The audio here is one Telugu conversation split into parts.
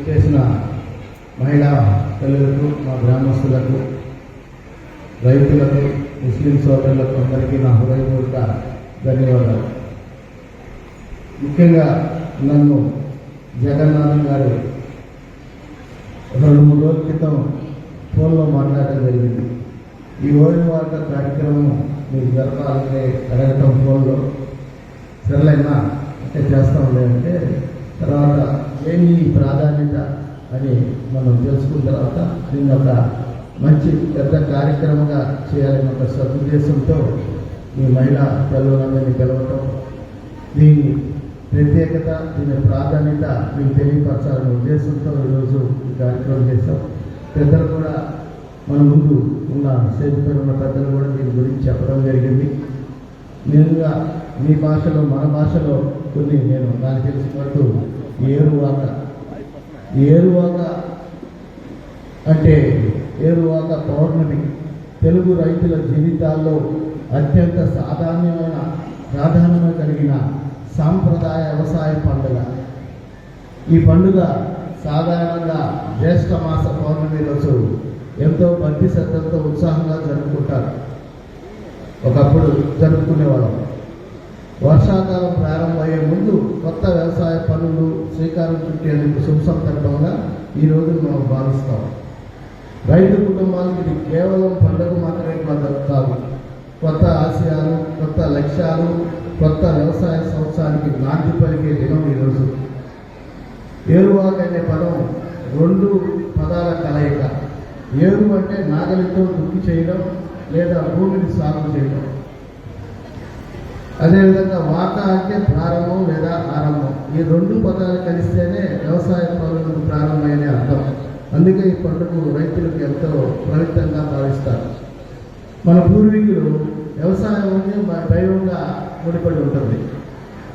చేసిన మహిళా తల్లులకు, మా గ్రామస్తులకు, రైతులకు, ముస్లిం సోదరులకు అందరికీ నా హృదయపూర్వక ధన్యవాదాలు. ముఖ్యంగా నన్ను జగన్నాథం గారు 2-3 రోజుల క్రితం ఫోన్లో మాట్లాడడం జరిగింది. ఈ ఓల్డ్ వాటర్ కార్యక్రమం మీరు జరపాలంటే అడగటం ఫోన్లో సరళైనా అంటే చేస్తాం లేదంటే తర్వాత ఏమి ప్రాధాన్యత అని మనం తెలుసుకున్న తర్వాత దీన్ని ఒక మంచి పెద్ద కార్యక్రమంగా చేయాలని ఒక సదుద్దేశంతో ఈ మహిళా తల్లులందరినీ పిలవటం, దీని ప్రత్యేకత, దీని ప్రాధాన్యత మీకు తెలియపరచాలనే ఉద్దేశంతో ఈరోజు ఈ కార్యక్రమం చేశాం. పెద్దలు కూడా మన ముందు ఉన్న సేతుపై ఉన్న పెద్దలు కూడా దీని గురించి చెప్పడం జరిగింది. నేనుగా మీ భాషలో, మన భాషలో కొన్ని నేను నాకు తెలిసినట్టు ఏరువాక అంటే ఏరువాక పౌర్ణమి తెలుగు రైతుల జీవితాల్లో అత్యంత ప్రాధాన్యత కలిగిన సాంప్రదాయ వ్యవసాయ పండుగ. ఈ పండుగ సాధారణంగా జ్యేష్ఠ మాస పౌర్ణమి రోజు ఎంతో భక్తి శ్రద్ధలతో ఉత్సాహంగా జరుపుకుంటారు. ఒకప్పుడు జరుపుకునేవాళ్ళం. వర్షాకాలం ప్రారంభమయ్యే ముందు కొత్త వ్యవసాయ పనులు శ్రీకారం చుట్టేందుకు శుభ సందర్భంగా ఈ రోజు మనం భావిస్తాం. రైతు కుటుంబానికి ఇది కేవలం పండుగ మాత్రమే కాదు, కొత్త ఆశయాలు, కొత్త లక్ష్యాలు, కొత్త వ్యవసాయ సంవత్సరానికి నాంది పలికే దినం ఈరోజు. ఏరువాక అనే పదం 2 పదాల కలయిక. ఏరు అంటే నాగలితో దుక్కి చేయడం లేదా భూమిని సాగు చేయడం. అదేవిధంగా వాక అంటే ప్రారంభం లేదా ఆరంభం. ఈ 2 పదాలు కలిస్తేనే వ్యవసాయ పనులకు ప్రారంభమైన అర్థం. అందుకే ఈ పండుగ రైతులకు ఎంతో పవిత్రంగా భావిస్తారు. మన పూర్వీకులు వ్యవసాయం దైవంగా ముడిపడి ఉంటుంది.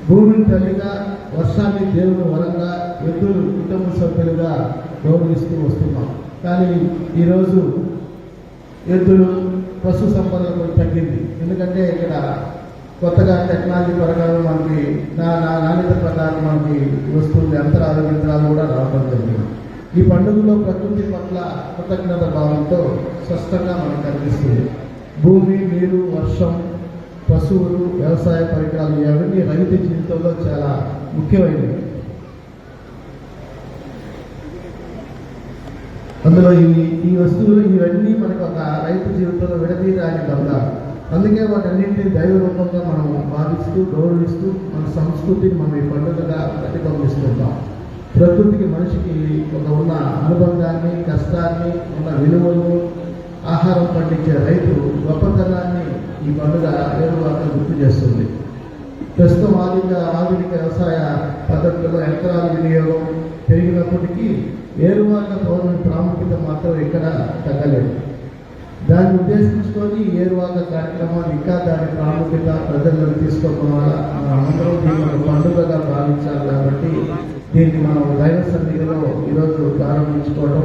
భూమిని తల్లిగా, వర్షాన్ని దేవుని వరంగా, ఎద్దులు కుటుంబ సభ్యులుగా గౌరవిస్తూ వస్తున్నాం. కానీ ఈరోజు ఎద్దులు పశు సంపద తగ్గింది. ఎందుకంటే ఇక్కడ కొత్తగా టెక్నాలజీ ప్రకారం మనకి నాణ్యత ప్రకారం మనకి వస్తువులు, యంత్రాలు కూడా రావడం జరిగింది. ఈ పండుగలో ప్రకృతి పట్ల కృతజ్ఞత భావంతో స్పష్టంగా మనకు కనిపిస్తుంది. భూమి, నీరు, వర్షం, పశువులు, వ్యవసాయ పరికరాలు ఇవన్నీ రైతు జీవితంలో చాలా ముఖ్యమైనవి. అందులో ఈ వస్తువులు ఇవన్నీ మనకు ఒక రైతు జీవితంలో విడదీయడానికి బంధాలు. అందుకే వాటన్నింటినీ దైవ రూపంగా మనం భావిస్తూ, గౌరవిస్తూ మన సంస్కృతిని మనం ఈ పండుగగా ప్రతిబింబిస్తుంటాం. ప్రకృతికి, మనిషికి ఉన్న అనుబంధాన్ని, కష్టాన్ని, ఉన్న విలువలు, ఆహారం పండించే రైతు గొప్పతనాన్ని ఈ పండుగ ఏరువాక గుర్తు చేస్తుంది. ప్రస్తుతం ఆధునిక వ్యవసాయ పద్ధతుల్లో యంత్రాల వినియోగం పెరిగినప్పటికీ ఏరువాక పౌర్ణమి ప్రాముఖ్యత మాత్రం ఎక్కడ తగ్గలేదు. దాన్ని ఉద్దేశించుకొని ఏరువాక కార్యక్రమాన్ని ఇంకా దాని ప్రాముఖ్యత ప్రజల్లోకి తీసుకోవడం వల్ల మనం అందరం దీన్ని పండుగగా భావించాలి. కాబట్టి దీన్ని మనం దైవ సన్నిధిలో ఈరోజు ప్రారంభించుకోవడం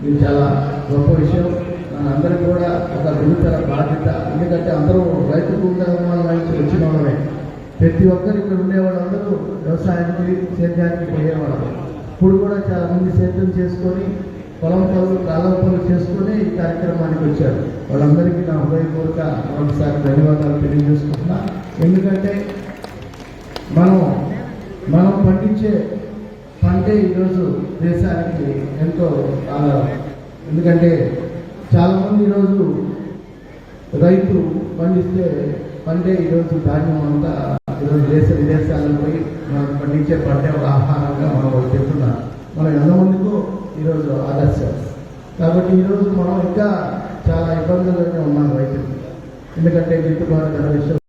ఇది చాలా గొప్ప విషయం. మనందరికీ కూడా ఒక గురుతర బాధ్యత. ఎందుకంటే అందరూ రైతు కుటుంబాల నుంచి వచ్చిన వాళ్ళమే. ప్రతి ఒక్కరు ఇక్కడ ఉండేవాళ్ళందరూ వ్యవసాయానికి, సేద్యానికి పోయేవాళ్ళు. ఇప్పుడు కూడా చాలా మంది సేద్యం చేసుకొని పొలం పనులు, కాలువ పనులు చేసుకొని ఈ కార్యక్రమానికి వచ్చారు. వాళ్ళందరికీ నా హృదయపూర్వక ఒకసారి ధన్యవాదాలు తెలియజేసుకుంటున్నా. ఎందుకంటే మనం పండించే పంటే ఈరోజు దేశానికి ఎంతో ఆధారం. ఎందుకంటే చాలామంది ఈరోజు రైతు పండిస్తే పంటే ఈరోజు ధాన్యం అంతా ఈరోజు విదేశాలకు పోయి మనం పండించే పంటే ఒక ఆహారంగా మనం తింటున్నాం. మనం ఎంతమందికో ఈరోజు ఆదర్శం. కాబట్టి ఈరోజు మనం ఇంకా చాలా ఇబ్బందుల్లోనే ఉన్నాం రైతులు. ఎందుకంటే గిట్టుబాటు ధర విషయం